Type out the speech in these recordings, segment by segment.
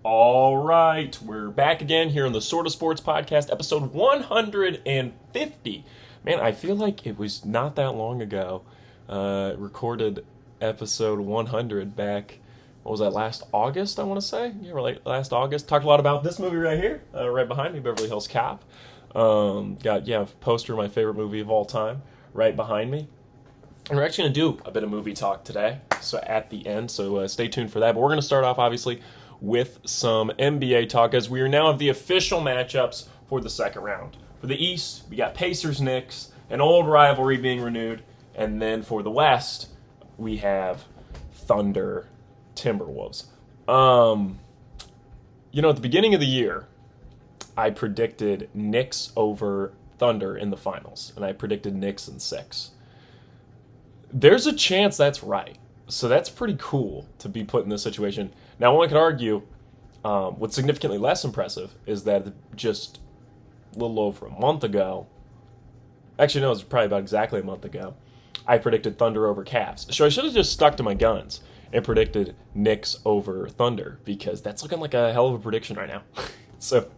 All right, we're back again here on the Sort of Sports Podcast, episode 150. Man, I feel like it was not that long ago. Recorded episode 100 back, what was that, last August, I want to say? Yeah, like last August. Talked a lot about this movie right here, right behind me, Beverly Hills Cop. Got, a poster of my favorite movie of all time right behind me. And we're actually going to do a bit of movie talk today, so at the end, so stay tuned for that. But we're going to start off, obviously, with some NBA talk, as we are now of the official matchups for the second round. For the East, we got Pacers-Knicks, an old rivalry being renewed. And then for the West, we have Thunder-Timberwolves. At the beginning of the year, I predicted Knicks over Thunder in the finals, and I predicted Knicks in 6. There's a chance that's right. So that's pretty cool to be put in this situation. Now, one could argue what's significantly less impressive is that just a little over a month ago, actually, no, it was probably about exactly a month ago, I predicted Thunder over Cavs. So I should have just stuck to my guns and predicted Knicks over Thunder, because that's looking like a hell of a prediction right now. So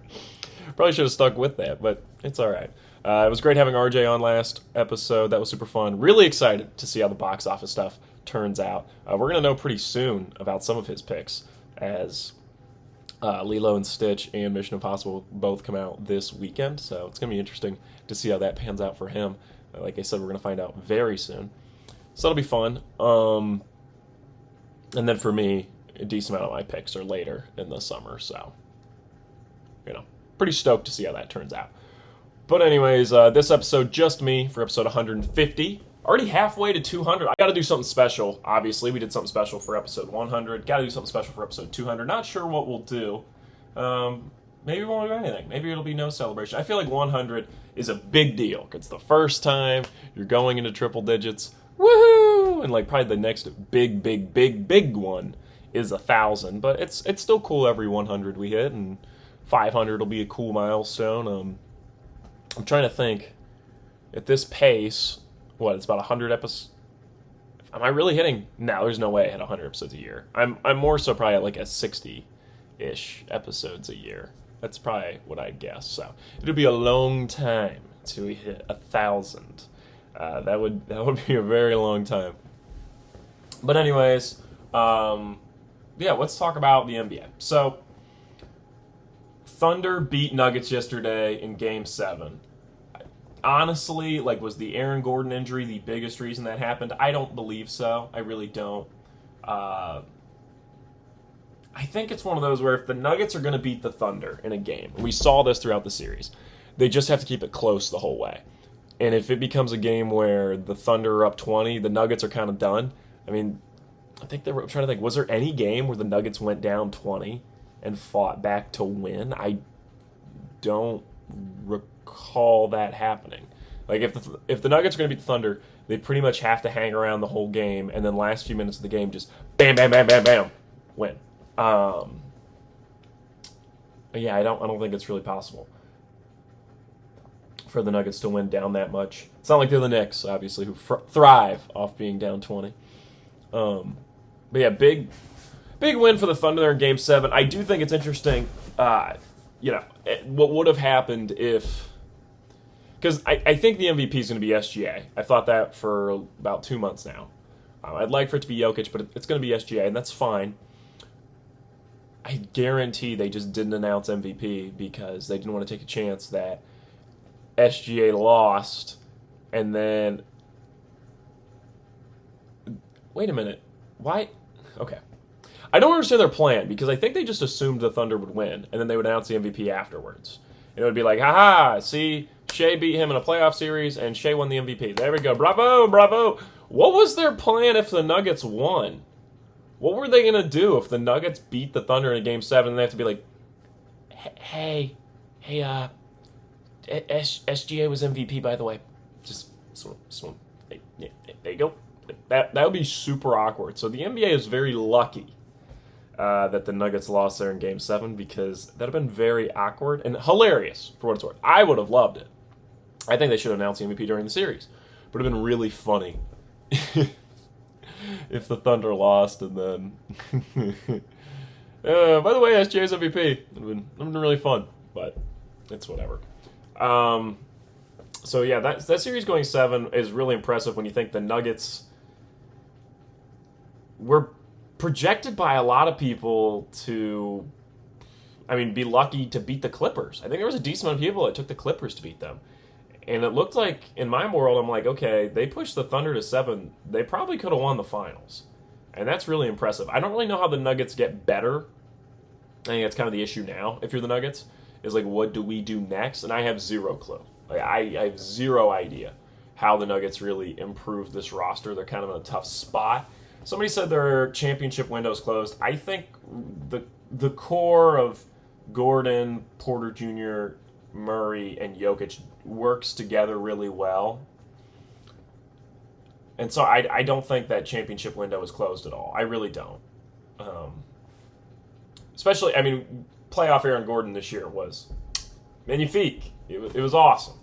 probably should have stuck with that, but it's all right. It was great having RJ on last episode. That was super fun. Really excited to see how the box office stuff turns out. We're going to know pretty soon about some of his picks, as Lilo and Stitch and Mission Impossible both come out this weekend. So it's going to be interesting to see how that pans out for him. Like I said, we're going to find out very soon. So that'll be fun. And then for me, a decent amount of my picks are later in the summer. So, pretty stoked to see how that turns out. But anyways, this episode, just me for episode 150. Already halfway to 200. I got to do something special. Obviously, we did something special for episode 100. Got to do something special for episode 200. Not sure what we'll do. Maybe we won't do anything. Maybe it'll be no celebration. I feel like 100 is a big deal. It's the first time you're going into triple digits. Woohoo! And probably the next big one is 1,000. But it's still cool every 100 we hit, and 500 will be a cool milestone. I'm trying to think. At this pace, it's about 100 episodes. Am I really hitting? No, there's no way I hit 100 episodes a year. I'm more so probably at a 60-ish episodes a year. That's probably what I'd guess. So it'll be a long time till we hit 1,000. That would be a very long time. But anyways, let's talk about the NBA. So Thunder beat Nuggets yesterday in Game 7. Honestly, was the Aaron Gordon injury the biggest reason that happened? I don't believe so. I really don't. I think it's one of those where if the Nuggets are going to beat the Thunder in a game, and we saw this throughout the series, they just have to keep it close the whole way. And if it becomes a game where the Thunder are up 20, the Nuggets are kind of done. I mean, I think they were trying to think, was there any game where the Nuggets went down 20 and fought back to win? I don't recall that happening. If the Nuggets are going to beat the Thunder, they pretty much have to hang around the whole game, and then last few minutes of the game just bam, bam, bam, bam, bam, win. I don't think it's really possible for the Nuggets to win down that much. It's not like they're the Knicks, obviously, who thrive off being down 20. Big win for the Thunder there in Game 7. I do think it's interesting, what would have happened if... Because I think the MVP is going to be SGA. I've thought that for about 2 months now. I'd like for it to be Jokic, but it's going to be SGA, and that's fine. I guarantee they just didn't announce MVP because they didn't want to take a chance that SGA lost, and then... Wait a minute. Why? Okay. I don't understand their plan, because I think they just assumed the Thunder would win, and then they would announce the MVP afterwards. And it would be like, haha, see, Shea beat him in a playoff series, and Shea won the MVP. There we go. Bravo, bravo. What was their plan if the Nuggets won? What were they going to do if the Nuggets beat the Thunder in Game 7, and they have to be like, hey, SGA was MVP, by the way. Just there you go. That would be super awkward. So the NBA is very lucky that the Nuggets lost there in Game 7, because that would have been very awkward and hilarious for what it's worth. I would have loved it. I think they should have announced the MVP during the series. It would have been really funny if the Thunder lost and then By the way, SJ's MVP. It'd been really fun, but it's whatever. So yeah, that series going 7 is really impressive when you think the Nuggets were projected by a lot of people to, I mean, be lucky to beat the Clippers. I think there was a decent amount of people that took the Clippers to beat them. And it looked like, in my world, I'm like, okay, they pushed the Thunder to 7. They probably could have won the finals. And that's really impressive. I don't really know how the Nuggets get better. I think that's kind of the issue now, if you're the Nuggets, is like, what do we do next? And I have zero clue. Like, I have zero idea how the Nuggets really improved this roster. They're kind of in a tough spot. Somebody said their championship window's closed. I think the core of Gordon, Porter Jr., Murray, and Jokic works together really well. And so I don't think that championship window is closed at all. I really don't. Especially, I mean, playoff Aaron Gordon this year was magnifique. It was awesome.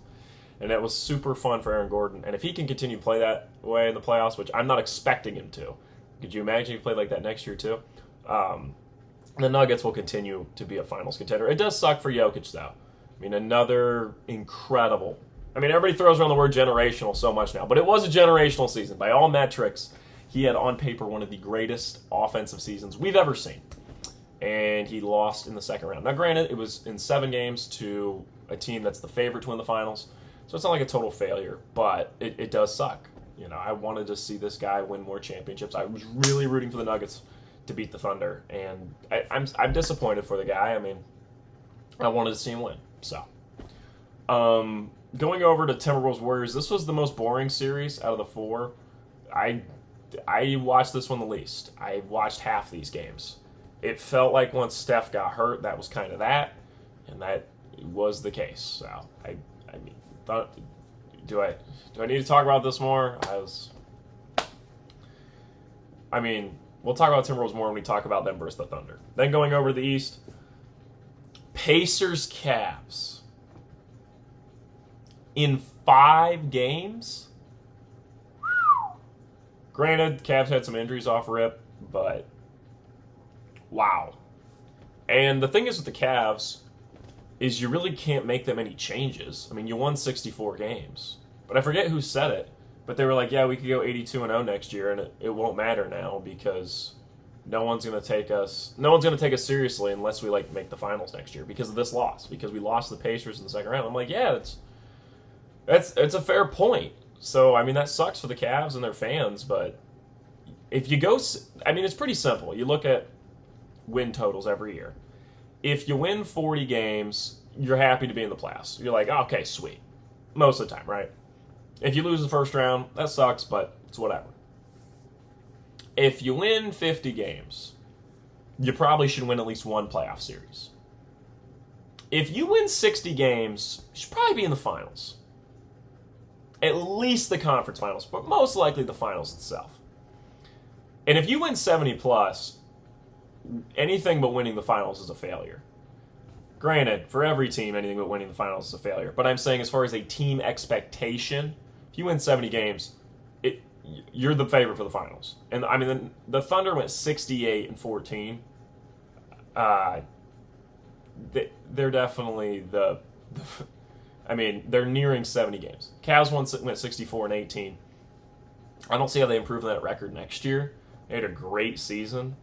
And it was super fun for Aaron Gordon. And if he can continue to play that way in the playoffs, which I'm not expecting him to, could you imagine if he played like that next year too? The Nuggets will continue to be a finals contender. It does suck for Jokic, though. I mean, another incredible. I mean, everybody throws around the word generational so much now, but it was a generational season. By all metrics, he had on paper one of the greatest offensive seasons we've ever seen. And he lost in the second round. Now, granted, it was in 7 games to a team that's the favorite to win the finals, so it's not like a total failure, but it does suck. You know, I wanted to see this guy win more championships. I was really rooting for the Nuggets to beat the Thunder, and I'm disappointed for the guy. I mean, I wanted to see him win. So, going over to Timberwolves Warriors, this was the most boring series out of the 4. I watched this one the least. I watched half these games. It felt like once Steph got hurt, that was kind of that, and that was the case. So I mean, do I need to talk about this more? I mean, we'll talk about Timberwolves more when we talk about them versus the Thunder. Then going over to the East, Pacers Cavs. In 5 games? Granted, Cavs had some injuries off rip, but wow. And the thing is with the Cavs is you really can't make that many changes. I mean, you won 64 games. But I forget who said it, but they were like, yeah, we could go 82-0 next year, and it won't matter now because no one's going to take us seriously unless we like make the finals next year because of this loss, because we lost the Pacers in the second round. I'm like, yeah, it's a fair point. So, I mean, that sucks for the Cavs and their fans, but if you go, I mean, it's pretty simple. You look at win totals every year. If you win 40 games, you're happy to be in the playoffs. You're like, okay, sweet. Most of the time, right? If you lose the first round, that sucks, but it's whatever. If you win 50 games, you probably should win at least one playoff series. If you win 60 games, you should probably be in the finals. At least the conference finals, but most likely the finals itself. And if you win 70 plus, anything but winning the finals is a failure. Granted, for every team, anything but winning the finals is a failure. But I'm saying as far as a team expectation, if you win 70 games, you're the favorite for the finals. And I mean, the Thunder went 68-14. They're definitely I mean, they're nearing 70 games. Cavs went 64-18. I don't see how they improve that record next year. They had a great season.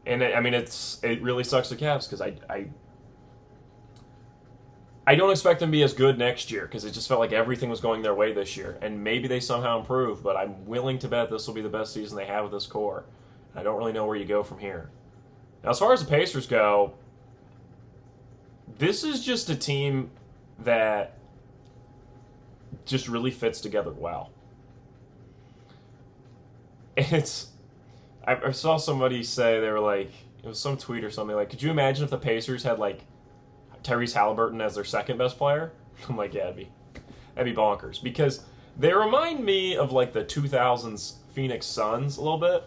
And I mean, it really sucks the Cavs because I don't expect them to be as good next year because it just felt like everything was going their way this year. And maybe they somehow improve, but I'm willing to bet this will be the best season they have with this core. I don't really know where you go from here. Now, as far as the Pacers go, this is just a team that just really fits together well. And I saw somebody say, they were like, it was some tweet or something, like, could you imagine if the Pacers had, like, Tyrese Halliburton as their second best player? I'm like, yeah, that'd be bonkers. Because they remind me of, like, the 2000s Phoenix Suns a little bit,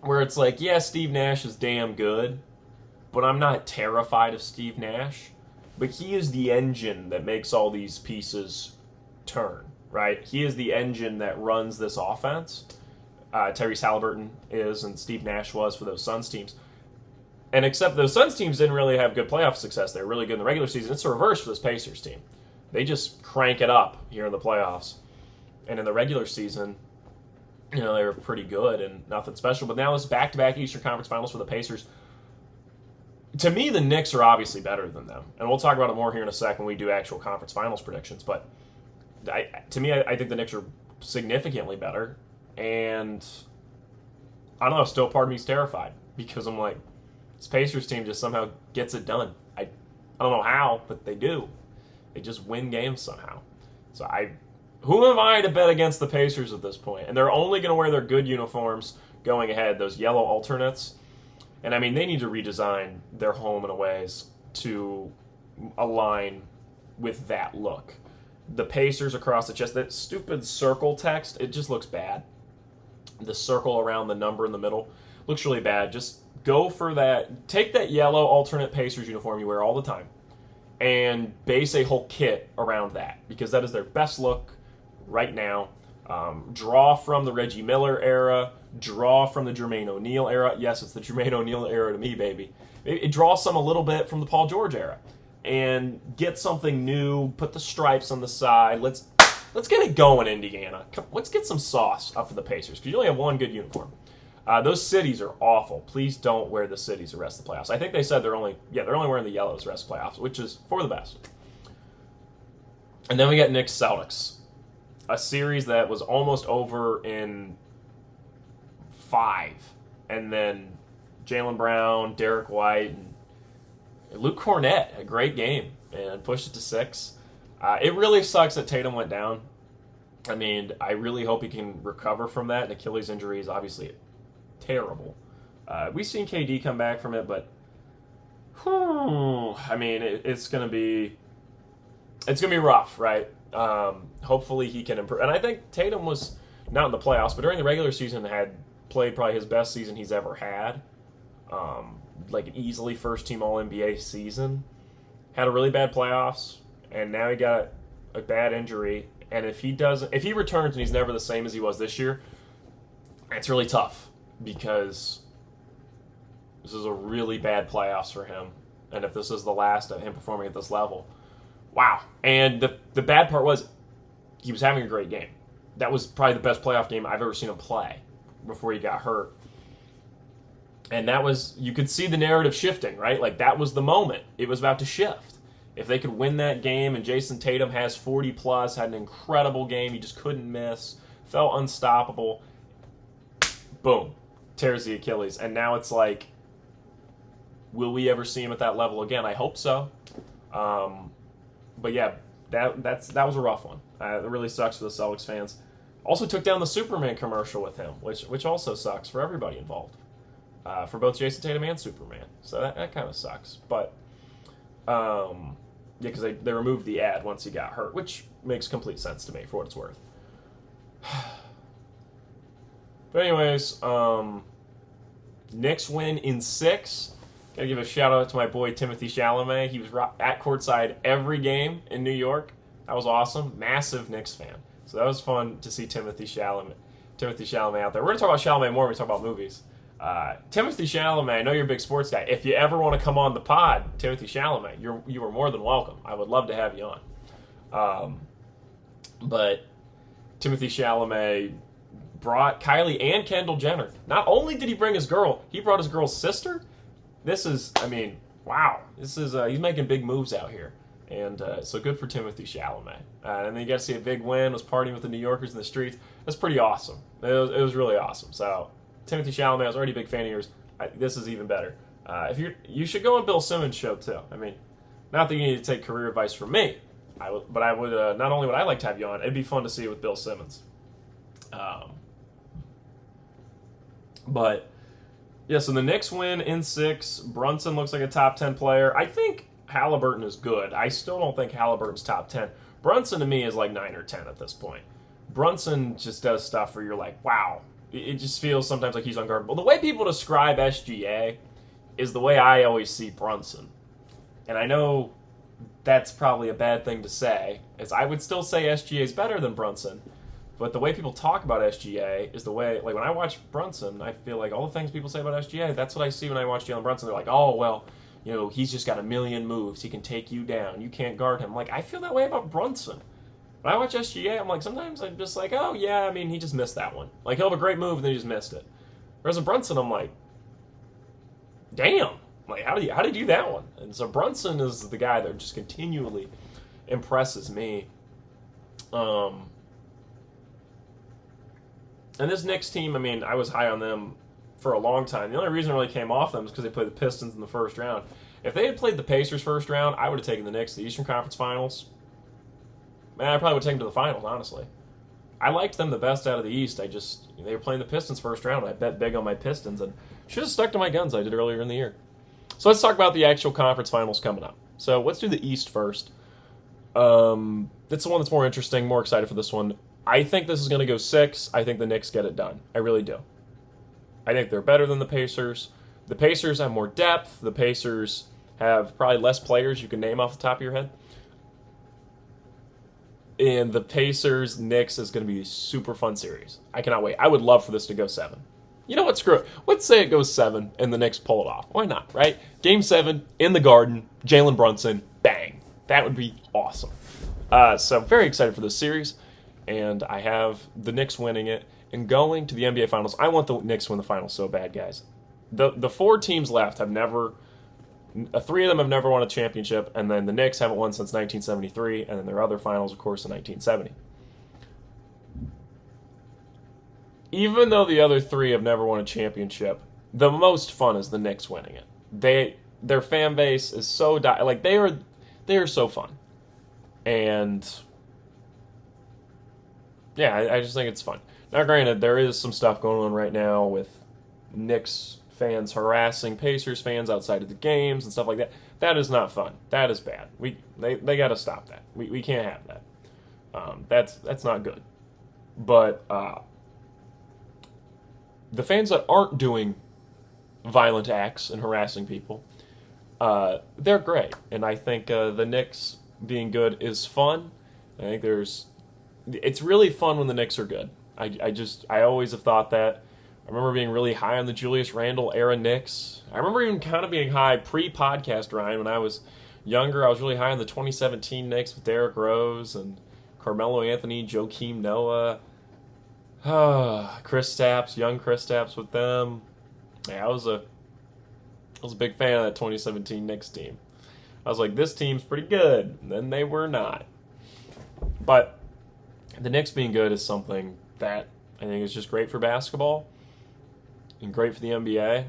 where it's like, yeah, Steve Nash is damn good, but I'm not terrified of Steve Nash. But he is the engine that makes all these pieces turn, right? He is the engine that runs this offense. Tyrese Halliburton is, and Steve Nash was for those Suns teams. And except those Suns teams didn't really have good playoff success. They were really good in the regular season. It's the reverse for this Pacers team. They just crank it up here in the playoffs. And in the regular season, they were pretty good and nothing special. But now it's back-to-back Eastern Conference Finals for the Pacers. To me, the Knicks are obviously better than them. And we'll talk about it more here in a sec when we do actual conference finals predictions. But to me, I think the Knicks are significantly better. And I don't know, still part of me is terrified. Because I'm like, this Pacers team just somehow gets it done. I don't know how, but they do. They just win games somehow. So who am I to bet against the Pacers at this point? And they're only going to wear their good uniforms going ahead, those yellow alternates. And I mean, they need to redesign their home and aways to align with that look. The Pacers across the chest, that stupid circle text, it just looks bad. The circle around the number in the middle looks really bad. Just go for that. Take that yellow alternate Pacers uniform you wear all the time and base a whole kit around that, because that is their best look right now. Draw from the Reggie Miller era. Draw from the Jermaine O'Neal era. Yes, it's the Jermaine O'Neal era to me, baby. It draws some a little bit from the Paul George era. And get something new. Put the stripes on the side. Let's get it going, Indiana. Let's get some sauce up for the Pacers, because you only have one good uniform. Those cities are awful. Please don't wear the cities the rest of the playoffs. I think they said they're only wearing the yellows the rest of the playoffs, which is for the best. And then we got Knicks Celtics, a series that was almost over in 5, and then Jaylen Brown, Derek White, and Luke Cornett, a great game, and pushed it to 6. It really sucks that Tatum went down. I mean, I really hope he can recover from that. An Achilles injury is obviously terrible. We've seen KD come back from it, but I mean, it's gonna be rough, right? Hopefully he can improve. And I think Tatum was not in the playoffs, but during the regular season had played probably his best season he's ever had. Like an easily first team All NBA season. Had a really bad playoffs, and now he got a bad injury. And if he returns and he's never the same as he was this year, it's really tough, because this is a really bad playoffs for him. And if this is the last of him performing at this level, wow. And the bad part was he was having a great game. That was probably the best playoff game I've ever seen him play before he got hurt. And that was, you could see the narrative shifting, right? Like, that was the moment. It was about to shift. If they could win that game, and Jason Tatum has 40 plus, had an incredible game, he just couldn't miss, felt unstoppable, boom, tears the Achilles. And now it's like, will we ever see him at that level again? I hope so. But yeah, that was a rough one. It really sucks for the Celtics fans. Also took down the Superman commercial with him, which also sucks for everybody involved. For both Jason Tatum and Superman. So that kind of sucks. But, yeah, because they removed the ad once he got hurt, which makes complete sense to me, for what it's worth. But anyways, Knicks win in 6. Gotta give a shout out to my boy Timothy Chalamet. He was at courtside every game in New York. That was awesome. Massive Knicks fan. So that was fun to see Timothy Chalamet out there. We're gonna talk about Chalamet more when we talk about movies. Timothy Chalamet, I know you're a big sports guy. If you ever want to come on the pod, Timothy Chalamet, you are more than welcome. I would love to have you on. But Timothy Chalamet brought Kylie and Kendall Jenner. Not only did he bring his girl, he brought his girl's sister. This is, I mean, wow. This is he's making big moves out here. And so good for Timothy Chalamet. And then you got to see a big win, was partying with the New Yorkers in the streets. That's pretty awesome. It was really awesome. So Timothy Chalamet, I was already a big fan of yours. This is even better. You should go on Bill Simmons' show too. I mean, not that you need to take career advice from me, but I would. Not only would I like to have you on, it'd be fun to see you with Bill Simmons. But yeah, so the Knicks win in 6. Brunson looks like a top 10 player. I think Halliburton is good. I still don't think Halliburton's top 10. Brunson to me is like 9 or 10 at this point. Brunson just does stuff where you're like, wow. It just feels sometimes like he's unguardable. The way people describe SGA is the way I always see Brunson. And I know that's probably a bad thing to say, as I would still say SGA is better than Brunson. But the way people talk about SGA is the way, like when I watch Brunson, I feel like all the things people say about SGA, that's what I see when I watch Jalen Brunson. They're like, oh, well, he's just got a million moves. He can take you down. You can't guard him. Like, I feel that way about Brunson. When I watch SGA, I'm like, sometimes I'm just like, oh, yeah, I mean, he just missed that one. Like, he'll have a great move, and then he just missed it. Whereas with Brunson, I'm like, damn. Like, how did he do that one? And so Brunson is the guy that just continually impresses me. And this Knicks team, I mean, I was high on them for a long time. The only reason I really came off them is because they played the Pistons in the first round. If they had played the Pacers first round, I would have taken the Knicks to the Eastern Conference Finals. Man, I probably would have taken them to the finals, honestly. I liked them the best out of the East. They were playing the Pistons first round. I bet big on my Pistons and should have stuck to my guns I did earlier in the year. So let's talk about the actual conference finals coming up. So let's do the East first. It's the one that's more interesting, more excited for this one. I think this is going to go 6. I think the Knicks get it done. I really do. I think they're better than the Pacers. The Pacers have more depth. The Pacers have probably less players you can name off the top of your head. And the Pacers-Knicks is going to be a super fun series. I cannot wait. I would love for this to go 7. You know what? Screw it. Let's say it goes 7 and the Knicks pull it off. Why not, right? Game 7, in the Garden, Jalen Brunson, bang. That would be awesome. So I'm very excited for this series. And I have the Knicks winning it and going to the NBA Finals. I want the Knicks to win the Finals so bad, guys. The 4 teams left have never, 3 of them have never won a championship, and then the Knicks haven't won since 1973, and then their other finals, of course, in 1970. Even though the other 3 have never won a championship, the most fun is the Knicks winning it. Their fan base is so they are so fun, and yeah, I just think it's fun. Now, granted, there is some stuff going on right now with Knicks fans harassing Pacers fans outside of the games and stuff like that. That is not fun. That is bad. They got to stop that. We can't have that. That's not good. But the fans that aren't doing violent acts and harassing people, they're great. And I think the Knicks being good is fun. I think it's really fun when the Knicks are good. I always have thought that. I remember being really high on the Julius Randle era Knicks. I remember even kind of being high pre-podcast Ryan when I was younger. I was really high on the 2017 Knicks with Derrick Rose and Carmelo Anthony, Joakim Noah, Kristaps, young Kristaps with them. Yeah, I was a big fan of that 2017 Knicks team. I was like, this team's pretty good. And then they were not. But the Knicks being good is something that I think is just great for basketball and great for the NBA.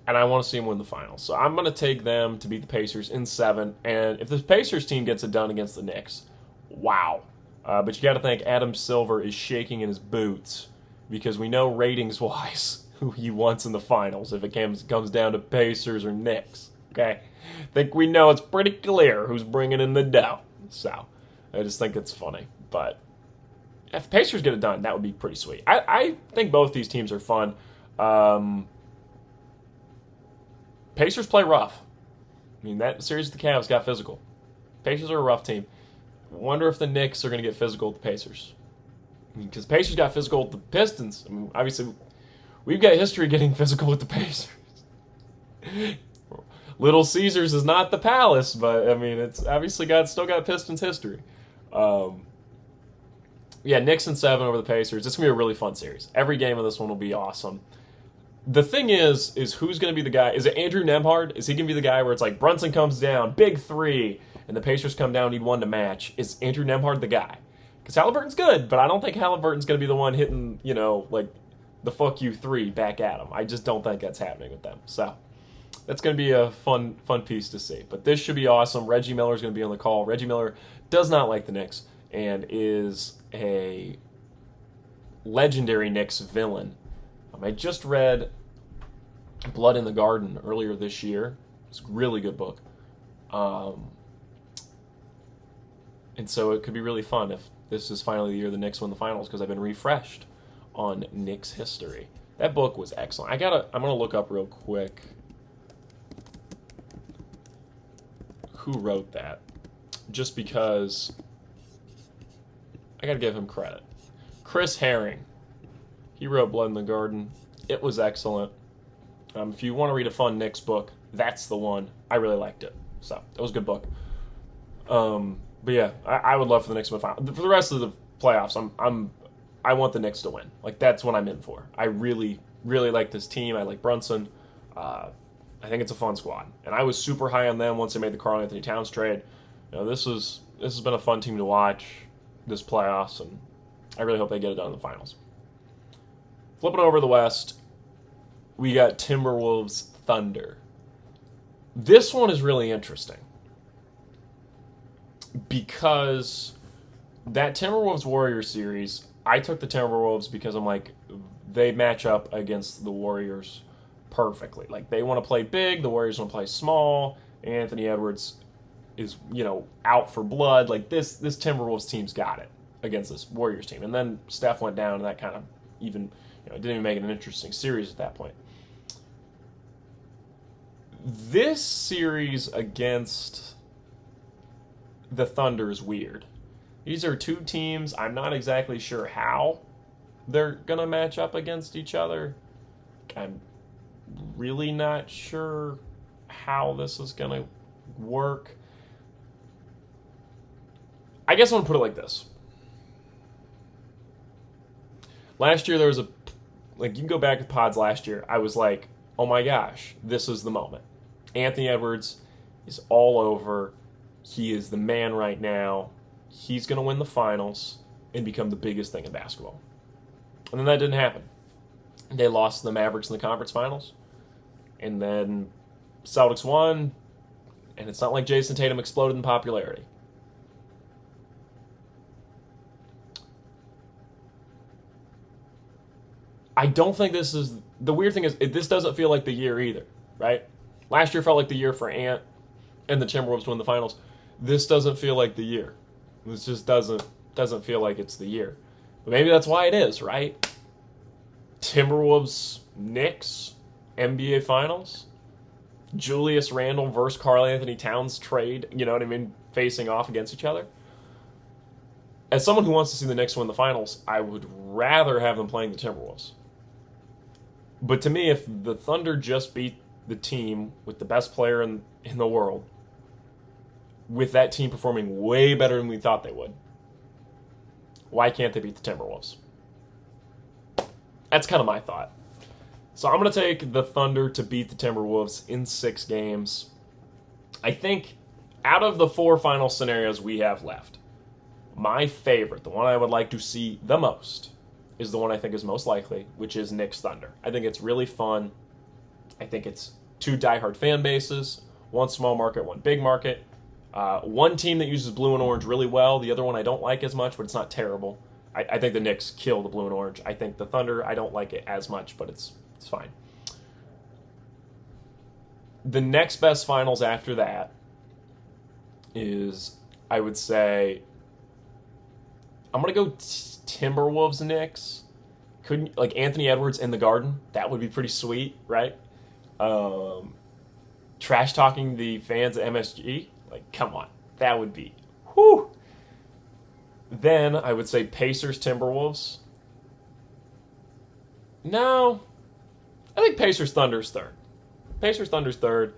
And I want to see them win the finals. So I'm going to take them to beat the Pacers in 7. And if the Pacers team gets it done against the Knicks, wow. But you got to think Adam Silver is shaking in his boots because we know ratings-wise who he wants in the finals if it comes down to Pacers or Knicks. Okay? I think we know it's pretty clear who's bringing in the dough. So I just think it's funny. But if the Pacers get it done, that would be pretty sweet. I think both these teams are fun. Pacers play rough. I mean, that series with the Cavs got physical. Pacers are a rough team. I wonder if the Knicks are going to get physical with the Pacers. I mean, because Pacers got physical with the Pistons. I mean, obviously, we've got history getting physical with the Pacers. Little Caesars is not the Palace, but, I mean, it's obviously still got Pistons history. Yeah, Knicks in 7 over the Pacers. It's going to be a really fun series. Every game of this one will be awesome. The thing is who's going to be the guy? Is it Andrew Nembhard? Is he going to be the guy where it's like Brunson comes down, big 3, and the Pacers come down, need 1 to match? Is Andrew Nembhard the guy? Because Halliburton's good, but I don't think Halliburton's going to be the one hitting, like the fuck you 3 back at him. I just don't think that's happening with them. So that's going to be a fun piece to see. But this should be awesome. Reggie Miller's going to be on the call. Reggie Miller does not like the Knicks and is a legendary Knicks villain. I just read Blood in the Garden earlier this year. It's a really good book. And so it could be really fun if this is finally the year the Knicks win the finals because I've been refreshed on Knicks history. That book was excellent. I'm going to look up real quick who wrote that. Just because I gotta give him credit. Chris Herring. He wrote Blood in the Garden. It was excellent. If you want to read a fun Knicks book, that's the one. I really liked it. So, it was a good book. But yeah, I would love for the Knicks to win final. For the rest of the playoffs, I want the Knicks to win. Like, that's what I'm in for. I really, really like this team. I like Brunson. I think it's a fun squad. And I was super high on them once they made the Karl Anthony Towns trade. This has been a fun team to watch this playoffs, and I really hope they get it done in the finals. Flipping over the West, we got Timberwolves Thunder. This one is really interesting because that Timberwolves Warriors series, I took the Timberwolves because I'm like, they match up against the Warriors perfectly. Like, they want to play big, the Warriors want to play small. Anthony Edwards is, out for blood. Like, this Timberwolves team's got it against this Warriors team. And then Steph went down, and that kind of even, it didn't even make it an interesting series at that point. This series against the Thunder is weird. These are two teams, I'm not exactly sure how they're going to match up against each other. I'm really not sure how this is going to work. I guess I'm going to put it like this. Last year there was you can go back to pods last year, I was like, oh my gosh, this is the moment. Anthony Edwards is all over. He is the man right now. He's going to win the finals and become the biggest thing in basketball. And then that didn't happen. They lost to the Mavericks in the conference finals. And then Celtics won. And it's not like Jason Tatum exploded in popularity. I don't think this is... The weird thing is, this doesn't feel like the year either, right? Last year felt like the year for Ant and the Timberwolves to win the finals. This doesn't feel like the year. This just doesn't feel like it's the year. But maybe that's why it is, right? Timberwolves, Knicks, NBA Finals, Julius Randle versus Karl Anthony Towns trade, you know what I mean, facing off against each other. As someone who wants to see the Knicks win the finals, I would rather have them playing the Timberwolves. But to me, if the Thunder just beat the team with the best player in the world, with that team performing way better than we thought they would, why can't they beat the Timberwolves? That's kind of my thought. So I'm going to take the Thunder to beat the Timberwolves in 6 games. I think out of the 4 final scenarios we have left, my favorite, the one I would like to see the most, is the one I think is most likely, which is Knicks Thunder. I think it's really fun. I think it's 2 diehard fan bases, 1 small market, 1 big market. 1 team that uses blue and orange really well. The other one I don't like as much, but it's not terrible. I think the Knicks kill the blue and orange. I think the Thunder, I don't like it as much, but it's fine. The next best finals after that is, I would say, I'm going to go Timberwolves Knicks. Couldn't, like, Anthony Edwards in the Garden, that would be pretty sweet, right? Trash talking the fans at MSG, like, come on, that would be, whew. Then I would say Pacers Timberwolves. No, I think Pacers Thunder's third. Pacers Thunder's third.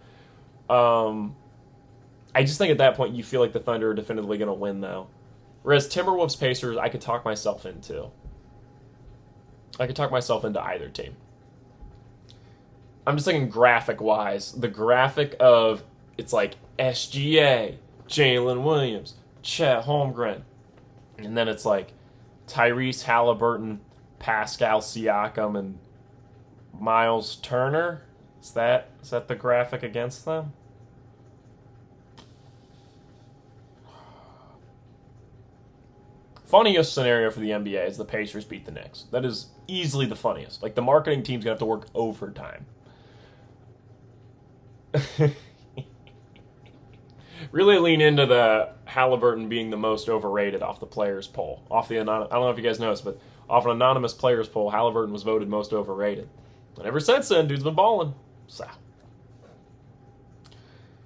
I just think at that point you feel like the Thunder are definitively going to win, though. Whereas Timberwolves Pacers, I could talk myself into. I could talk myself into either team. I'm just thinking graphic-wise. The graphic of, it's like SGA, Jalen Williams, Chet Holmgren. And then it's like Tyrese Halliburton, Pascal Siakam, and Miles Turner. Is that the graphic against them? Funniest scenario for the NBA is the Pacers beat the Knicks. That is easily the funniest. Like, the marketing team's going to have to work overtime. Really lean into the Halliburton being the most overrated off the players poll. I don't know if you guys noticed, but off an anonymous players poll, Halliburton was voted most overrated. And ever since then, dude's been balling. So,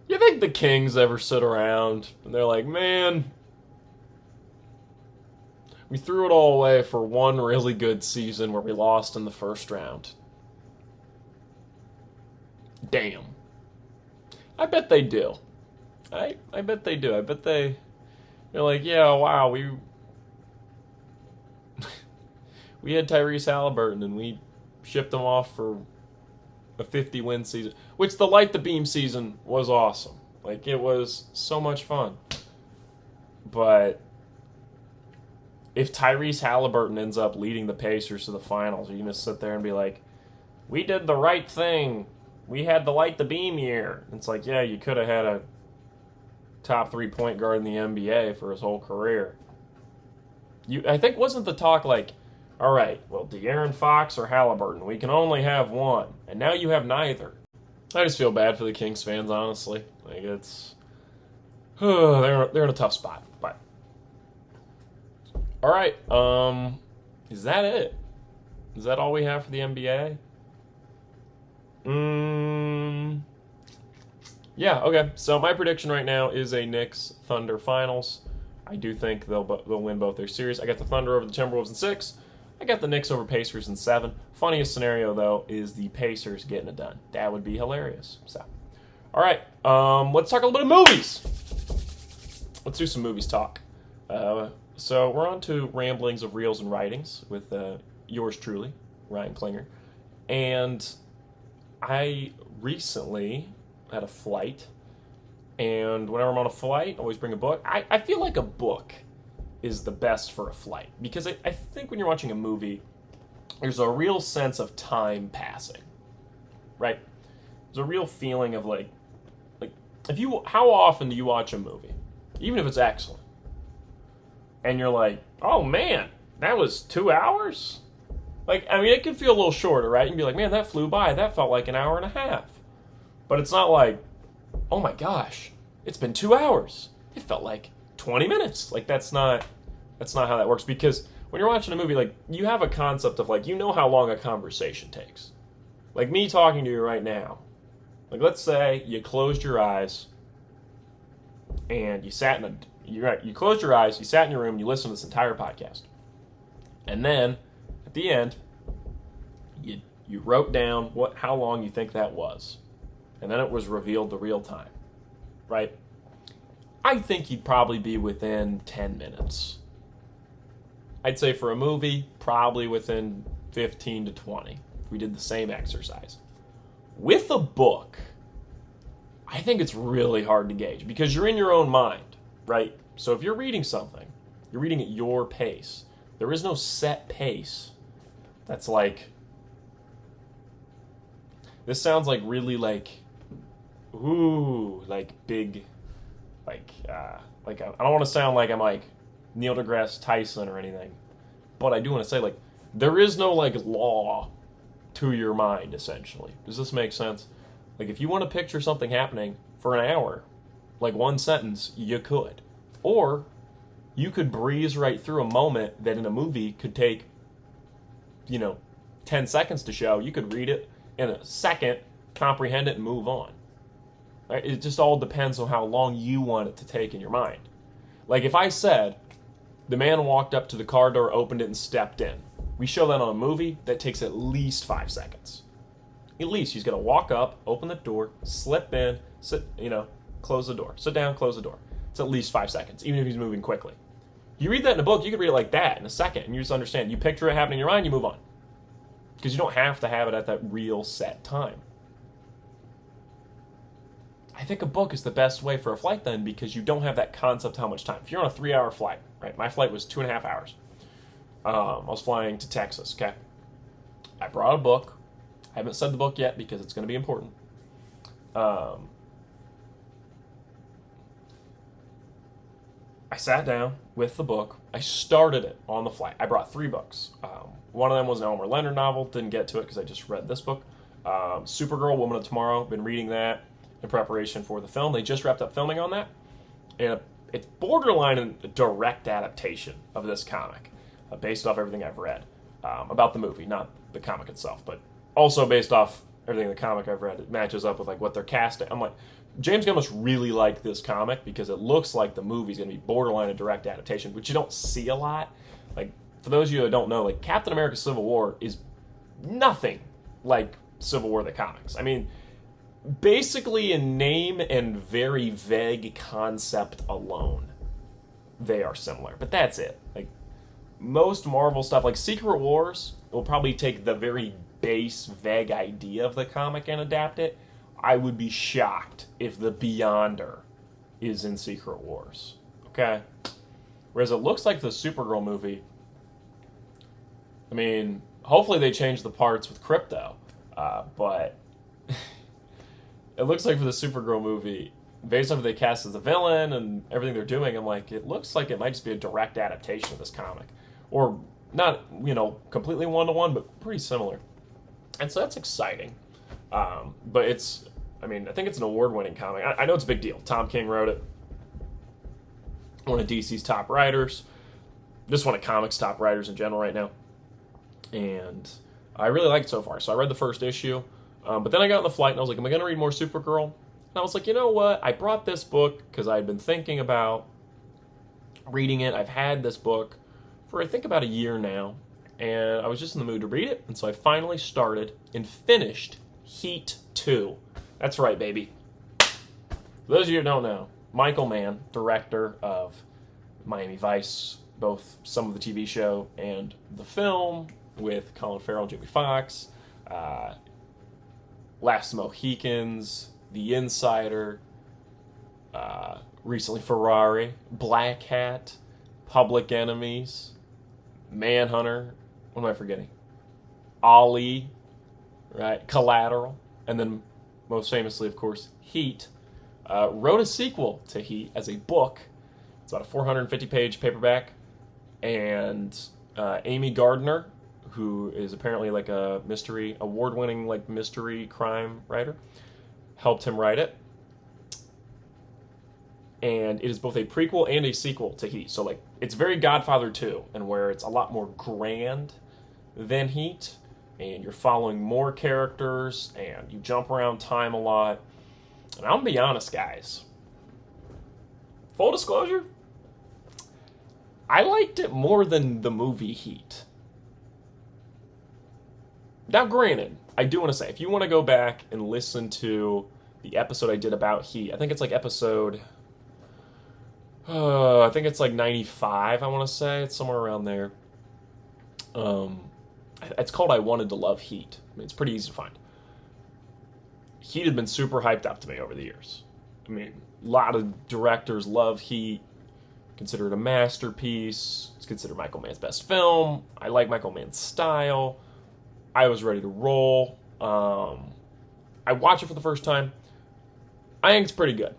you think the Kings ever sit around and they're like, man, We threw it all away for one really good season where we lost in the first round. Damn. I bet they do. I bet they do. I bet they're like, yeah, wow, we had Tyrese Halliburton and we shipped him off for a 50-win season, which the Light the Beam season was awesome. Like, it was so much fun. But if Tyrese Halliburton ends up leading the Pacers to the finals, are you going to sit there and be like, we did the right thing. We had the Light the Beam year. It's like, yeah, you could have had a top 3 point guard in the NBA for his whole career. I think wasn't the talk like, all right, well, De'Aaron Fox or Halliburton? We can only have one. And now you have neither. I just feel bad for the Kings fans, honestly. Like, it's... they're in a tough spot. But... all right, is that it? Is that all we have for the NBA? Yeah, okay. So my prediction right now is a Knicks Thunder finals. I do think they'll win both their series. I got the Thunder over the Timberwolves in 6. I got the Knicks over Pacers in 7. Funniest scenario, though, is the Pacers getting it done. That would be hilarious. So, all right, let's talk a little bit of movies. Let's do some movies talk. So we're on to Ramblings of Reels and Writings with yours truly, Ryan Klinger. And I recently had a flight, and whenever I'm on a flight, I always bring a book. I feel like a book is the best for a flight, because I think when you're watching a movie, there's a real sense of time passing, right? There's a real feeling of like how often do you watch a movie, even if it's excellent, and you're like, oh man, that was 2 hours? Like, I mean, it can feel a little shorter, right? You can be like, man, that flew by. That felt like an hour and a half. But it's not like, oh my gosh, it's been 2 hours. It felt like 20 minutes. Like, that's not how that works. Because when you're watching a movie, like, you have a concept of, like, you know how long a conversation takes. Like me talking to you right now. Like, let's say you closed your eyes and you sat you closed your eyes, you sat in your room, you listened to this entire podcast. And then at the end, you wrote down how long you think that was. And then it was revealed the real time, right? I think you'd probably be within 10 minutes. I'd say for a movie, probably within 15 to 20, if we did the same exercise. With a book, I think it's really hard to gauge, because you're in your own mind, right? So if you're reading something, you're reading at your pace. There is no set pace that's like... this sounds like really like... ooh, like big... like I don't want to sound like I'm like Neil deGrasse Tyson or anything, but I do want to say, like, there is no like law to your mind, essentially. Does this make sense? Like, if you want to picture something happening for an hour, like one sentence, you could. Or you could breeze right through a moment that in a movie could take, 10 seconds to show. You could read it in a second, comprehend it, and move on. Right? It just all depends on how long you want it to take in your mind. Like, if I said, the man walked up to the car door, opened it, and stepped in. We show that on a movie, that takes at least 5 seconds. At least. He's going to walk up, open the door, slip in, close the door. Sit down, close the door. It's at least 5 seconds, even if he's moving quickly. You read that in a book, you could read it like that in a second, and you just understand. You picture it happening in your mind, you move on. Because you don't have to have it at that real set time. I think a book is the best way for a flight then, because you don't have that concept of how much time. If you're on a 3-hour flight, right? My flight was 2.5 hours. I was flying to Texas, okay? I brought a book. I haven't said the book yet because it's going to be important. I sat down with the book. I started it on the flight. I brought 3 books. One of them was an Elmer Leonard novel. Didn't get to it because I just read this book. Supergirl, Woman of Tomorrow. Been reading that in preparation for the film. They just wrapped up filming on that. And it's borderline a direct adaptation of this comic, based off everything I've read about the movie, not the comic itself, but also based off everything in the comic I've read. It matches up with like what they're casting. I'm like, James Gunn must really like this comic, because it looks like the movie's going to be borderline a direct adaptation, which you don't see a lot. Like, for those of you who don't know, like, Captain America Civil War is nothing like Civil War the comics. I mean, basically in name and very vague concept alone, they are similar. But that's it. Like, most Marvel stuff, like Secret Wars, will probably take the very base, vague idea of the comic and adapt it. I would be shocked if the Beyonder is in Secret Wars. Okay? Whereas it looks like the Supergirl movie, I mean, hopefully they change the parts with Crypto, but it looks like for the Supergirl movie, based on who they cast as the villain and everything they're doing, I'm like, it looks like it might just be a direct adaptation of this comic. Or not, completely one-to-one, but pretty similar. And so that's exciting. But it's, I think it's an award-winning comic. I know it's a big deal. Tom King wrote it. One of DC's top writers. Just one of comics' top writers in general right now. And I really like it so far. So I read the first issue. But then I got on the flight and I was like, am I going to read more Supergirl? And I was like, you know what? I brought this book because I had been thinking about reading it. I've had this book for I think about a year now. And I was just in the mood to read it. And so I finally started and finished Heat 2. That's right, baby. For those of you who don't know, Michael Mann, director of Miami Vice, both some of the TV show and the film with Colin Farrell, Jamie Foxx, Last Mohicans, The Insider, recently Ferrari, Black Hat, Public Enemies, Manhunter, what am I forgetting? Ali, right? Collateral, and then most famously, of course, Heat. Wrote a sequel to Heat as a book. It's about a 450-page paperback, and Amy Gardner, who is apparently like a award-winning like mystery crime writer, helped him write it. And it is both a prequel and a sequel to Heat. So like it's very Godfather 2, and where it's a lot more grand than Heat, and you're following more characters, and you jump around time a lot. And I'm gonna be honest, guys. Full disclosure, I liked it more than the movie Heat. Now, granted, I do want to say, if you want to go back and listen to the episode I did about Heat, I think it's like episode, I think it's like 95, I want to say. It's somewhere around there. It's called I Wanted to Love Heat. I mean, it's pretty easy to find. Heat had been super hyped up to me over the years. I mean, a lot of directors love Heat, consider it a masterpiece. It's considered Michael Mann's best film. I like Michael Mann's style. I was ready to roll. I watched it for the first time. I think it's pretty good.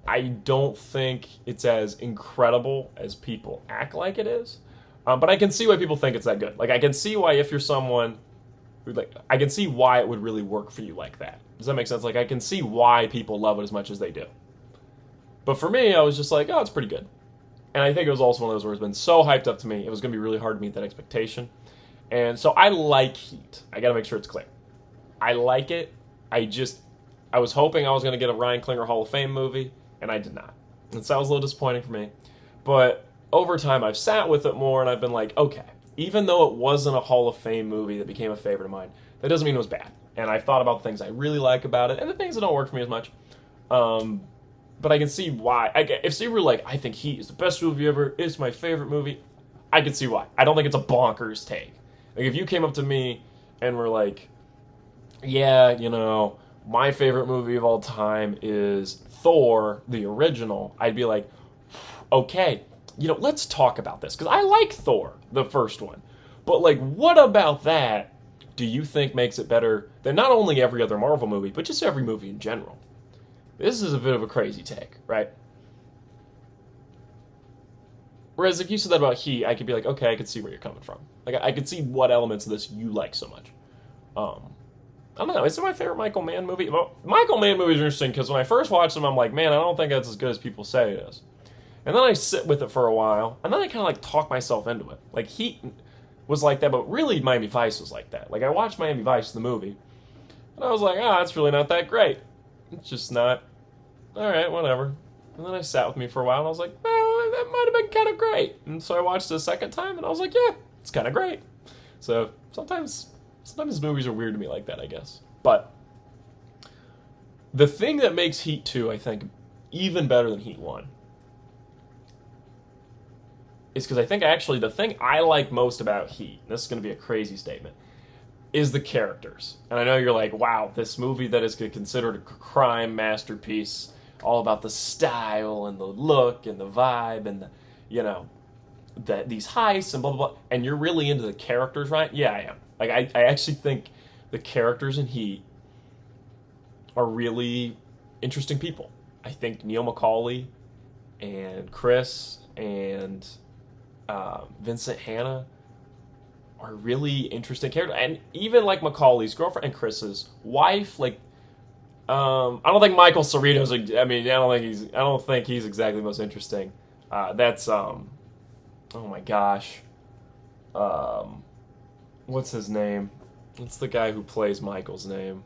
I don't think it's as incredible as people act like it is. But I can see why people think it's that good. Like, I can see why if you're someone who, like, I can see why it would really work for you like that. Does that make sense? Like, I can see why people love it as much as they do. But for me, I was just like, oh, it's pretty good. And I think it was also one of those where it's been so hyped up to me, it was going to be really hard to meet that expectation. And so I like Heat. I got to make sure it's clear. I like it. I was hoping I was going to get a Ryan Klinger Hall of Fame movie, and I did not. And so that was a little disappointing for me. But over time, I've sat with it more, and I've been like, okay, even though it wasn't a Hall of Fame movie that became a favorite of mine, that doesn't mean it was bad. And I thought about the things I really like about it, and the things that don't work for me as much. But I can see why. If you were like, I think Heat is the best movie ever, it's my favorite movie, I can see why. I don't think it's a bonkers take. Like, if you came up to me and were like, yeah, my favorite movie of all time is Thor, the original, I'd be like, okay, let's talk about this. Because I like Thor, the first one. But, like, what about that do you think makes it better than not only every other Marvel movie, but just every movie in general? This is a bit of a crazy take, right? Whereas if you said that about Heat, I could be like, okay, I could see where you're coming from. Like, I could see what elements of this you like so much. I don't know. Is it my favorite Michael Mann movie? Well, Michael Mann movies are interesting because when I first watched them, I'm like, man, I don't think that's as good as people say it is. And then I sit with it for a while, and then I kind of like talk myself into it. Like, Heat was like that, but really Miami Vice was like that. Like, I watched Miami Vice, the movie, and I was like, that's really not that great. It's just not, all right, whatever. And then I sat with me for a while, and I was like, that might have been kind of great. And so I watched it a second time, and I was like, yeah, it's kind of great. So sometimes movies are weird to me like that, I guess. But the thing that makes Heat 2, I think, even better than Heat 1 is because I think actually the thing I like most about Heat, and this is going to be a crazy statement, is the characters. And I know you're like, wow, this movie that is considered a crime masterpiece, all about the style and the look and the vibe and the, these heists and blah, blah, blah. And you're really into the characters, right? Yeah, I am. Like, I actually think the characters in Heat are really interesting people. I think Neil McCauley and Chris and Vincent Hanna are really interesting characters. And even like McCauley's girlfriend and Chris's wife, like, I don't think Michael Cerrito's. I don't think he's exactly the most interesting. Oh my gosh, what's his name? What's the guy who plays Michael's name?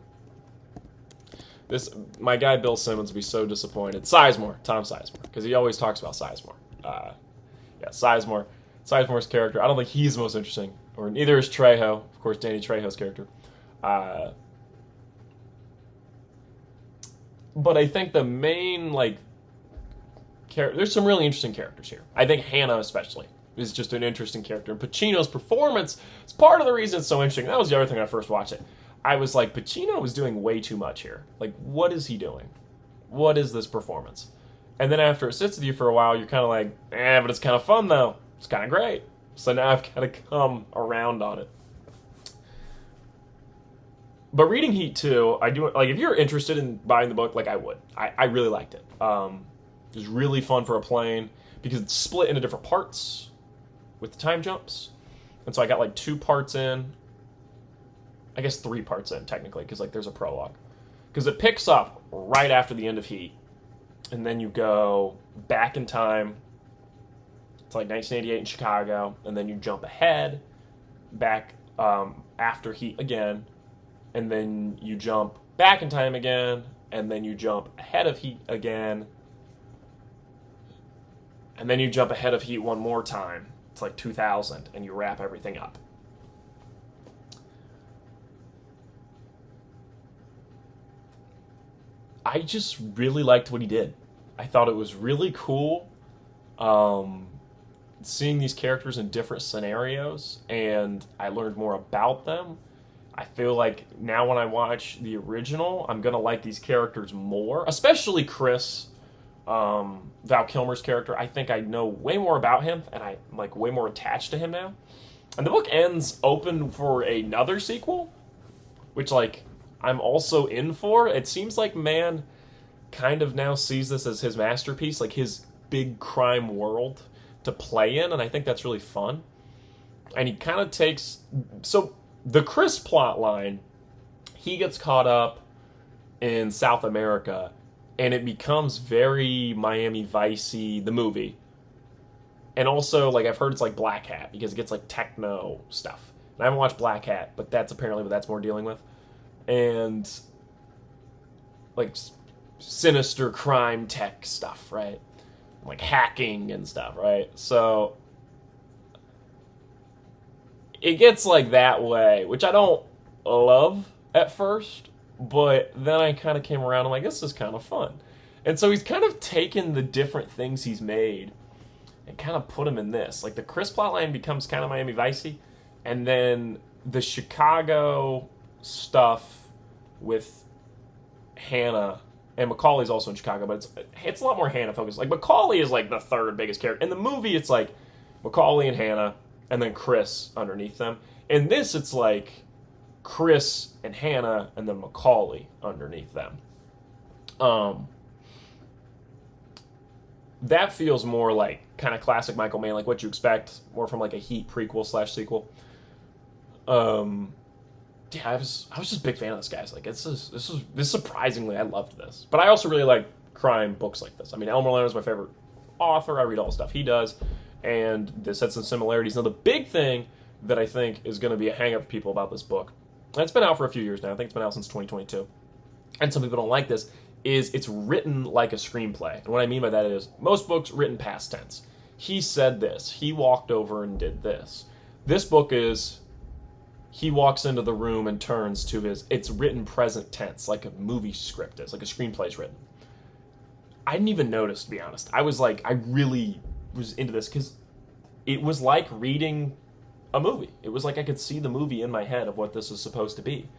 My guy Bill Simmons would be so disappointed. Sizemore, Tom Sizemore, because he always talks about Sizemore. Sizemore's character. I don't think he's the most interesting, or neither is Trejo. Of course, Danny Trejo's character. But I think the main, there's some really interesting characters here. I think Hannah especially is just an interesting character. And Pacino's performance is part of the reason it's so interesting. That was the other thing when I first watched it. I was like, Pacino was doing way too much here. Like, what is he doing? What is this performance? And then after it sits with you for a while, you're kind of like, but it's kind of fun though. It's kind of great. So now I've kind of come around on it. But reading Heat 2, I do, like, if you're interested in buying the book, like, I would. I really liked it. It was really fun for a plane because it's split into different parts with the time jumps. And so I got, like, 2 parts in. I guess 3 parts in, technically, because, like, there's a prologue. Because it picks up right after the end of Heat. And then you go back in time to, like, 1988 in Chicago. And then you jump ahead back after Heat again. And then you jump back in time again, and then you jump ahead of Heat again, and then you jump ahead of Heat one more time. It's like 2000, and you wrap everything up. I just really liked what he did. I thought it was really cool seeing these characters in different scenarios, and I learned more about them. I feel like now when I watch the original, I'm going to like these characters more, especially Chris, Val Kilmer's character. I think I know way more about him, and I'm like way more attached to him now. And the book ends open for another sequel, which like I'm also in for. It seems like Mann kind of now sees this as his masterpiece, like his big crime world to play in, and I think that's really fun. And he kind of takes... So the Chris plot line, he gets caught up in South America, and it becomes very Miami Vice-y, the movie. And also, like, I've heard it's like Black Hat, because it gets, like, techno stuff. And I haven't watched Black Hat, but that's apparently what that's more dealing with. And, like, sinister crime tech stuff, right? Like, hacking and stuff, right? So it gets, like, that way, which I don't love at first, but then I kind of came around, I'm like, this is kind of fun. And so he's kind of taken the different things he's made and kind of put them in this. Like, the Chris plotline becomes kind of Miami Vice-y, and then the Chicago stuff with Hannah, and Macaulay's also in Chicago, but it's a lot more Hannah focused. Like, Macaulay is, like, the third biggest character. In the movie, it's, like, Macaulay and Hannah, and then Chris underneath them. In this, it's, like, Chris and Hannah, and then Macaulay underneath them. That feels more like kind of classic Michael Mann, like what you expect, more from, like, a Heat prequel / sequel. Yeah, I was just a big fan of this, guys. Like, this surprisingly, I loved this. But I also really like crime books like this. I mean, Elmer Leonard's my favorite author. I read all the stuff he does, and this had some similarities. Now, the big thing that I think is going to be a hang-up for people about this book, and it's been out for a few years now. I think it's been out since 2022, and some people don't like this, is it's written like a screenplay. And what I mean by that is most books written past tense. he said this. He walked over and did this. This book is, he walks into the room and turns to his, it's written present tense, like a movie script is, like a screenplay's written. I didn't even notice, to be honest. I was like, I really was into this because it was like reading a movie. It was like I could see the movie in my head of what this is supposed to be.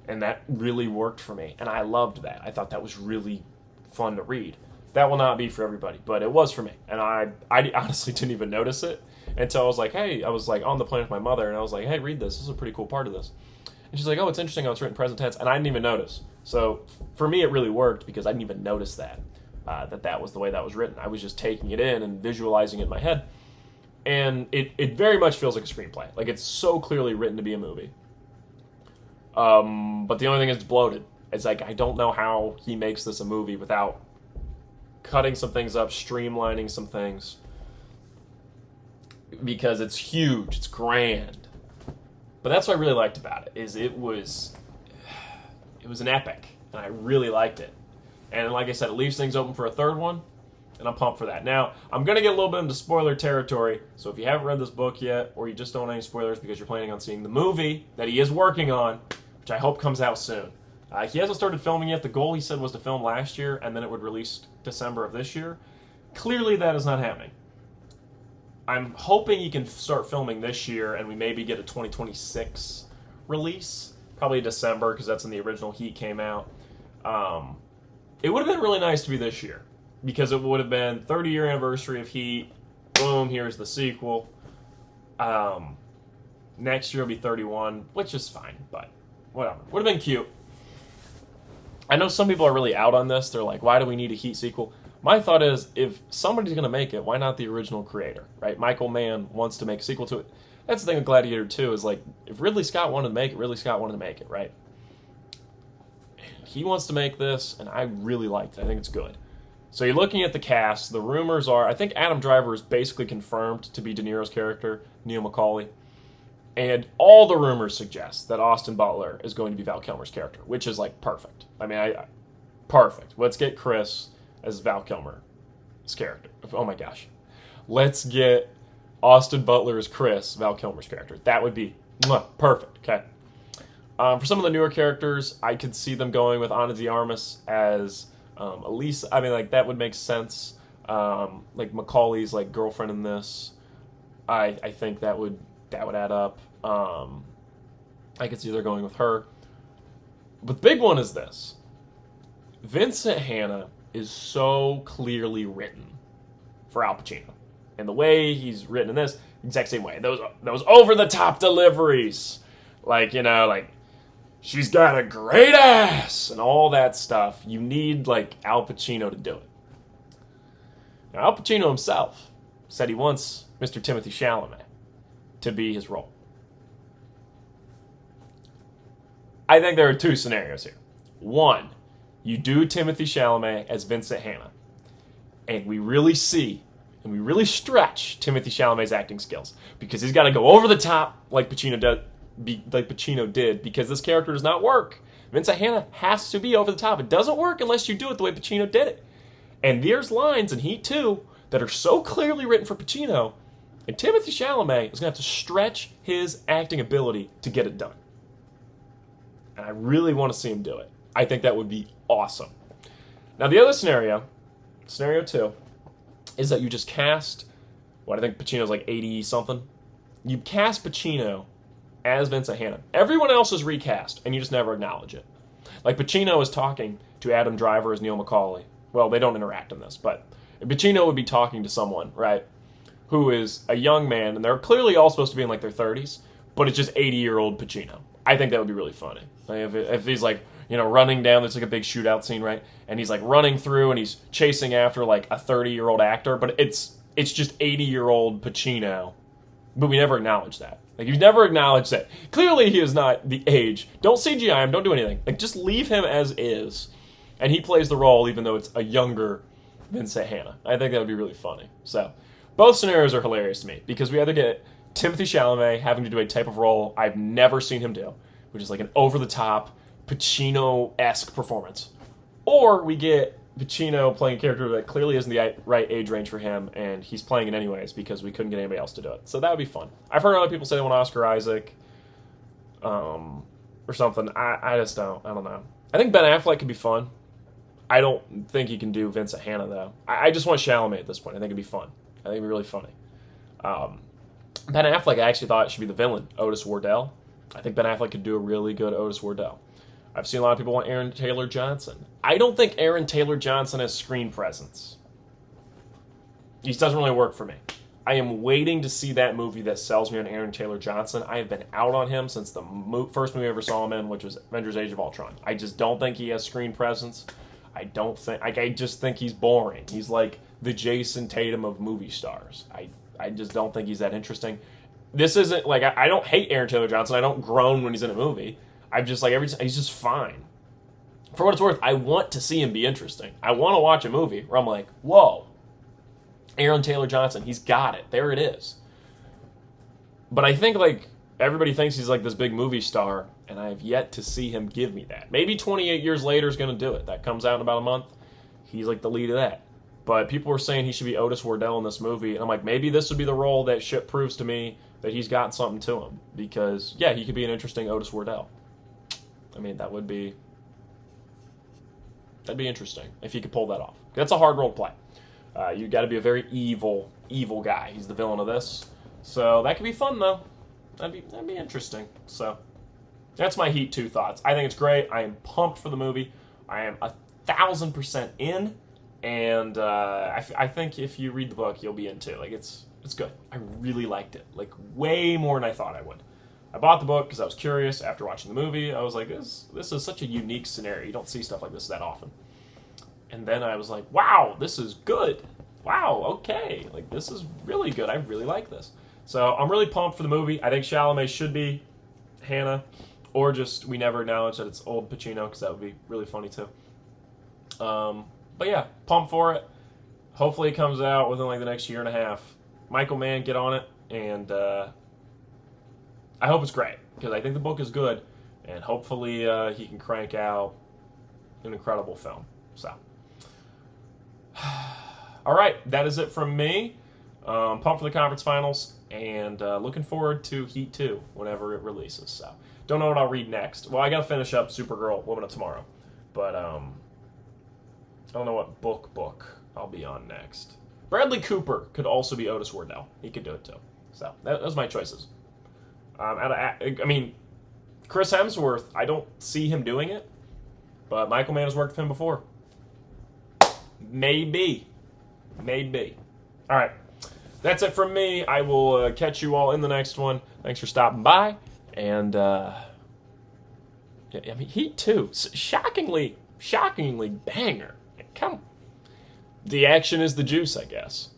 And that really worked for me. And I loved that. I thought that was really fun to read. That will not be for everybody, but it was for me. And I honestly didn't even notice it until I was like, hey, I was like on the plane with my mother, and I was like, hey, read this. This is a pretty cool part of this. And she's like, oh, it's interesting how it's written present tense. And I didn't even notice. So for me, it really worked because I didn't even notice that. That was the way that was written. I was just taking it in and visualizing it in my head. And it very much feels like a screenplay. Like, it's so clearly written to be a movie. But the only thing is it's bloated. It's like, I don't know how he makes this a movie without cutting some things up, streamlining some things. Because it's huge, it's grand. But that's what I really liked about it, is it was an epic. And I really liked it. And like I said, it leaves things open for a third one, and I'm pumped for that. Now, I'm going to get a little bit into spoiler territory, so if you haven't read this book yet, or you just don't want any spoilers because you're planning on seeing the movie that he is working on, which I hope comes out soon. He hasn't started filming yet. The goal, he said, was to film last year, and then it would release December of this year. Clearly, that is not happening. I'm hoping he can start filming this year, and we maybe get a 2026 release. Probably December, because that's when the original Heat came out. It would have been really nice to be this year, because it would have been 30-year anniversary of Heat. Boom, here's the sequel. Next year will be 31, which is fine, but whatever. Would have been cute. I know some people are really out on this. They're like, why do we need a Heat sequel? My thought is, if somebody's going to make it, why not the original creator, right? Michael Mann wants to make a sequel to it. That's the thing with Gladiator 2, is like, if Ridley Scott wanted to make it, Ridley Scott wanted to make it, right? He wants to make this, and I really liked it. I think it's good. So you're looking at the cast. The rumors are, I think Adam Driver is basically confirmed to be De Niro's character, Neil McCauley. And all the rumors suggest that Austin Butler is going to be Val Kilmer's character, which is, like, perfect. I mean, perfect. Let's get Chris as Val Kilmer's character. Oh, my gosh. Let's get Austin Butler as Chris, Val Kilmer's character. That would be perfect, okay? For some of the newer characters, I could see them going with Ana de Armas as Elise. I mean, like, that would make sense. Like, Macaulay's, like, girlfriend in this. I think that would add up. I could see they're going with her. But the big one is this. Vincent Hanna is so clearly written for Al Pacino. And the way he's written in this, exact same way. Those over-the-top deliveries. Like, you know, like, she's got a great ass and all that stuff. You need, like, Al Pacino to do it. Now, Al Pacino himself said he wants Mr. Timothy Chalamet to be his role. I think there are two scenarios here. One, you do Timothy Chalamet as Vincent Hanna, and we really see and we really stretch Timothy Chalamet's acting skills, because he's got to go over the top like Pacino did, because this character does not work. Vincent Hanna has to be over the top. It doesn't work unless you do it the way Pacino did it. And there's lines in Heat 2 that are so clearly written for Pacino, and Timothy Chalamet is going to have to stretch his acting ability to get it done. And I really want to see him do it. I think that would be awesome. Now, the other scenario 2, is that you just cast, I think Pacino's like 80-something. You cast Pacino as Vincent Hanna. Everyone else is recast, and you just never acknowledge it. Like, Pacino is talking to Adam Driver as Neil McCauley. Well, they don't interact in this, but Pacino would be talking to someone, right, who is a young man, and they're clearly all supposed to be in, like, their 30s, but it's just 80-year-old Pacino. I think that would be really funny. Like, if he's, like, you know, running down, there's, like, a big shootout scene, right, and he's, like, running through, and he's chasing after, like, a 30-year-old actor, but it's just 80-year-old Pacino, but we never acknowledge that. Like, you never acknowledge that. Clearly, he is not the age. Don't CGI him. Don't do anything. Like, just leave him as is, and he plays the role even though it's a younger Vincent Hanna. I think that would be really funny. So, both scenarios are hilarious to me, because we either get Timothy Chalamet having to do a type of role I've never seen him do, which is like an over-the-top Pacino-esque performance, or we get Pacino playing a character that clearly isn't the right age range for him, and he's playing it anyways because we couldn't get anybody else to do it. So that would be fun. I've heard other people say they want Oscar Isaac, or something. I just don't. I don't know. I think Ben Affleck could be fun. I don't think he can do Vincent Hanna though. I just want Chalamet at this point. I think it'd be fun. I think it'd be really funny. Ben Affleck, I actually thought it should be the villain, Otis Wardell. I think Ben Affleck could do a really good Otis Wardell. I've seen a lot of people want Aaron Taylor Johnson. I don't think Aaron Taylor Johnson has screen presence. He just doesn't really work for me. I am waiting to see that movie that sells me on Aaron Taylor Johnson. I have been out on him since the first movie I ever saw him in, which was Avengers Age of Ultron. I just don't think he has screen presence. I just think he's boring. He's like the Jason Tatum of movie stars. I just don't think he's that interesting. This isn't like I don't hate Aaron Taylor Johnson. I don't groan when he's in a movie. I'm just like he's just fine. For what it's worth, I want to see him be interesting. I want to watch a movie where I'm like, whoa, Aaron Taylor Johnson, he's got it. There it is. But I think like everybody thinks he's like this big movie star, and I have yet to see him give me that. Maybe 28 years later is going to do it. That comes out in about a month. He's like the lead of that. But people were saying he should be Otis Wardell in this movie, and I'm like, maybe this would be the role that shit proves to me that he's got something to him. Because, yeah, he could be an interesting Otis Wardell. I mean, that'd be interesting if he could pull that off. That's a hard role to play. You got to be a very evil guy. He's the villain of this, so that could be fun though. That'd be interesting. So that's my Heat 2 thoughts. I think it's great. I am pumped for the movie. I am 1,000% in, and I think if you read the book, you'll be into it. Like it's good. I really liked it, like way more than I thought I would. I bought the book because I was curious. After watching the movie, I was like, this is such a unique scenario. You don't see stuff like this that often. And then I was like, wow, this is good. Wow, okay. Like, this is really good. I really like this. So I'm really pumped for the movie. I think Chalamet should be Hannah, or just we never acknowledge that it's old Pacino, because that would be really funny too. But yeah, pumped for it. Hopefully it comes out within like the next year and a half. Michael Mann, get on it, and I hope it's great, because I think the book is good, and hopefully he can crank out an incredible film. So, all right, that is it from me. Pumped for the conference finals, and looking forward to Heat 2 whenever it releases. So, don't know what I'll read next. Well, I got to finish up Supergirl, Woman of Tomorrow, but I don't know what book I'll be on next. Bradley Cooper could also be Otis Wardell. He could do it too. So, those are my choices. I mean, Chris Hemsworth, I don't see him doing it, but Michael Mann has worked with him before. Maybe. All right. That's it from me. I will catch you all in the next one. Thanks for stopping by. And, I mean, Heat 2, shockingly banger. Come. The action is the juice, I guess.